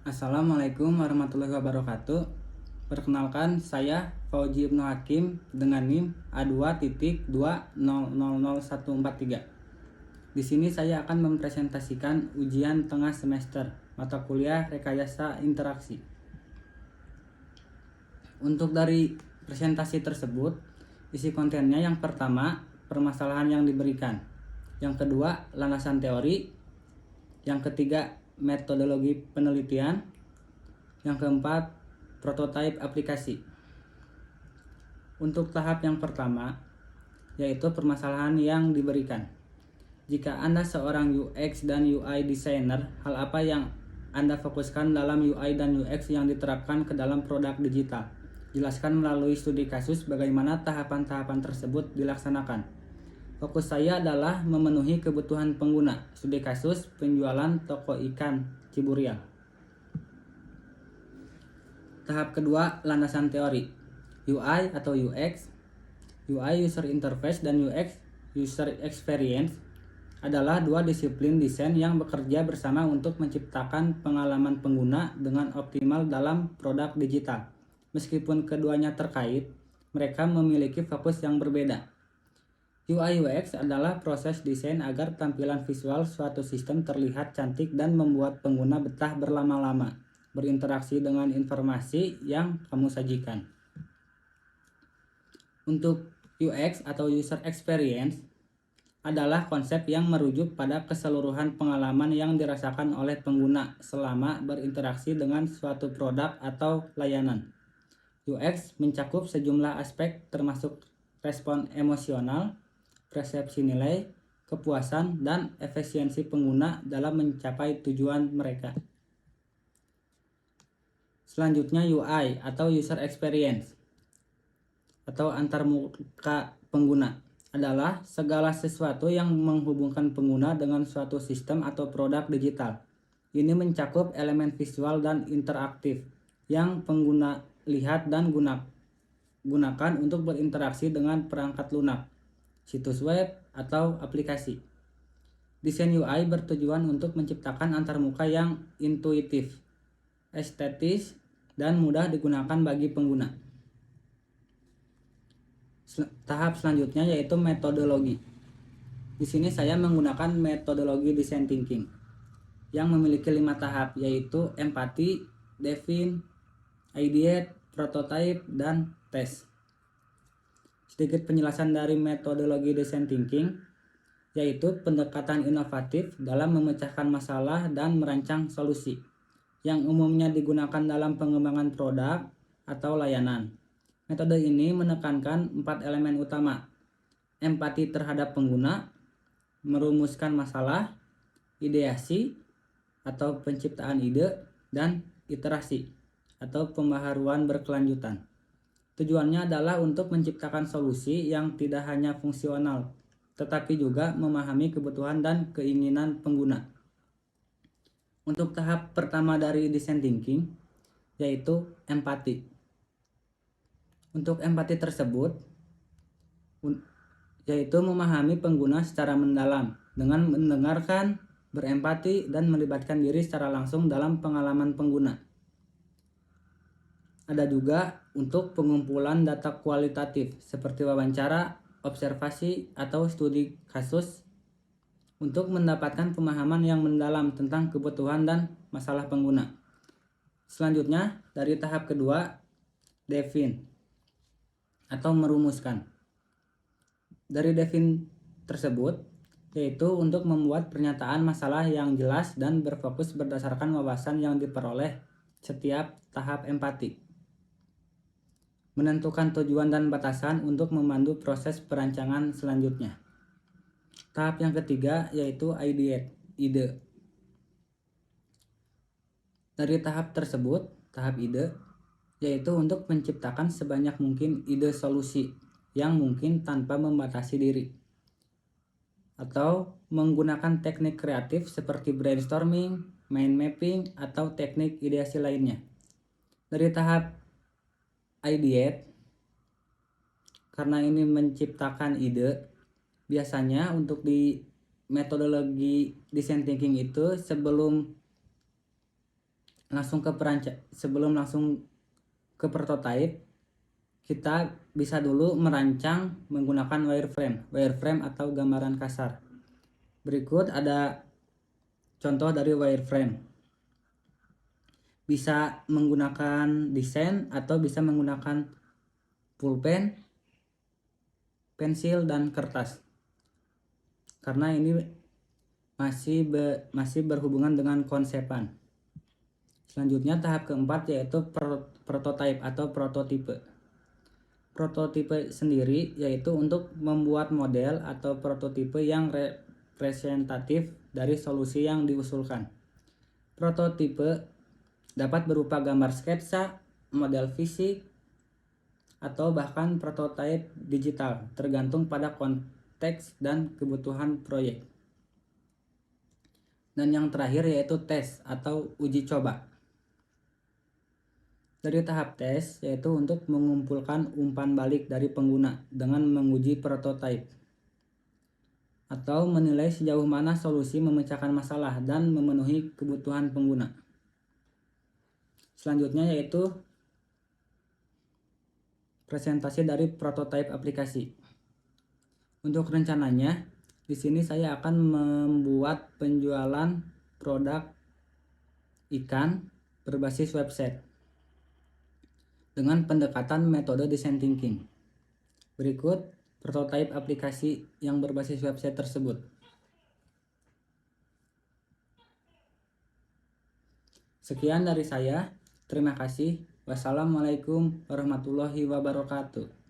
Assalamualaikum warahmatullahi wabarakatuh. Perkenalkan, saya Fauji Ibnu Hakim dengan NIM A2.2000143. Di sini saya akan mempresentasikan ujian tengah semester mata kuliah rekayasa interaksi. Untuk dari presentasi tersebut, isi kontennya yang pertama, permasalahan yang diberikan. Yang kedua, landasan teori. Yang ketiga, metodologi penelitian. Yang keempat, prototipe aplikasi. Untuk tahap yang pertama, yaitu permasalahan yang diberikan. Jika Anda seorang UX dan UI designer, hal apa yang Anda fokuskan dalam UI dan UX yang diterapkan ke dalam produk digital? Jelaskan melalui studi kasus bagaimana tahapan-tahapan tersebut dilaksanakan. Fokus saya adalah memenuhi kebutuhan pengguna. Studi kasus penjualan toko ikan Ciburial. Tahap kedua, landasan teori. UI atau UX, UI User Interface dan UX User Experience adalah dua disiplin desain yang bekerja bersama untuk menciptakan pengalaman pengguna dengan optimal dalam produk digital. Meskipun keduanya terkait, mereka memiliki fokus yang berbeda. UI UX adalah proses desain agar tampilan visual suatu sistem terlihat cantik dan membuat pengguna betah berlama-lama berinteraksi dengan informasi yang kamu sajikan. Untuk UX atau User Experience adalah konsep yang merujuk pada keseluruhan pengalaman yang dirasakan oleh pengguna selama berinteraksi dengan suatu produk atau layanan. UX mencakup sejumlah aspek termasuk respon emosional, persepsi nilai, kepuasan, dan efisiensi pengguna dalam mencapai tujuan mereka. Selanjutnya UI atau User Experience atau antarmuka pengguna adalah segala sesuatu yang menghubungkan pengguna dengan suatu sistem atau produk digital. Ini mencakup elemen visual dan interaktif yang pengguna lihat dan gunakan untuk berinteraksi dengan perangkat lunak, situs web, atau aplikasi. Desain UI bertujuan untuk menciptakan antarmuka yang intuitif, estetis, dan mudah digunakan bagi pengguna. Tahap selanjutnya yaitu metodologi. Di sini saya menggunakan metodologi design thinking yang memiliki 5 tahap, yaitu empati, define, ideate, prototype, dan test. Sedikit penjelasan dari metodologi design thinking, yaitu pendekatan inovatif dalam memecahkan masalah dan merancang solusi yang umumnya digunakan dalam pengembangan produk atau layanan. Metode ini menekankan 4 elemen utama: empati terhadap pengguna, merumuskan masalah, ideasi atau penciptaan ide, dan iterasi atau pembaharuan berkelanjutan. Tujuannya adalah untuk menciptakan solusi yang tidak hanya fungsional, tetapi juga memahami kebutuhan dan keinginan pengguna. Untuk tahap pertama dari design thinking, yaitu empati. Untuk empati tersebut, yaitu memahami pengguna secara mendalam dengan mendengarkan, berempati, dan melibatkan diri secara langsung dalam pengalaman pengguna. Ada juga untuk pengumpulan data kualitatif seperti wawancara, observasi, atau studi kasus untuk mendapatkan pemahaman yang mendalam tentang kebutuhan dan masalah pengguna. Selanjutnya, dari tahap kedua, define atau merumuskan. Dari define tersebut, yaitu untuk membuat pernyataan masalah yang jelas dan berfokus berdasarkan wawasan yang diperoleh setiap tahap empati. Menentukan tujuan dan batasan untuk memandu proses perancangan selanjutnya. Tahap yang ketiga yaitu ideate, ide. Dari tahap tersebut, tahap ide, yaitu untuk menciptakan sebanyak mungkin ide solusi yang mungkin tanpa membatasi diri, atau menggunakan teknik kreatif seperti brainstorming, mind mapping, atau teknik ideasi lainnya. Dari tahap ideate, karena ini menciptakan ide, biasanya untuk di metodologi design thinking itu sebelum sebelum langsung ke prototype, kita bisa dulu merancang menggunakan wireframe atau gambaran kasar. Berikut ada contoh dari wireframe. Bisa menggunakan desain atau bisa menggunakan pulpen, pensil, dan kertas. Karena ini masih berhubungan dengan konsepan. Selanjutnya tahap keempat yaitu prototype atau prototipe. Prototipe sendiri yaitu untuk membuat model atau prototipe yang representatif dari solusi yang diusulkan. Prototipe dapat berupa gambar sketsa, model fisik, atau bahkan prototipe digital, tergantung pada konteks dan kebutuhan proyek. Dan yang terakhir yaitu tes atau uji coba. Dari tahap tes yaitu untuk mengumpulkan umpan balik dari pengguna dengan menguji prototipe atau menilai sejauh mana solusi memecahkan masalah dan memenuhi kebutuhan pengguna. Selanjutnya yaitu presentasi dari prototipe aplikasi. Untuk rencananya, di sini saya akan membuat penjualan produk ikan berbasis website dengan pendekatan metode design thinking. Berikut prototipe aplikasi yang berbasis website tersebut. Sekian dari saya. Terima kasih. Wassalamualaikum warahmatullahi wabarakatuh.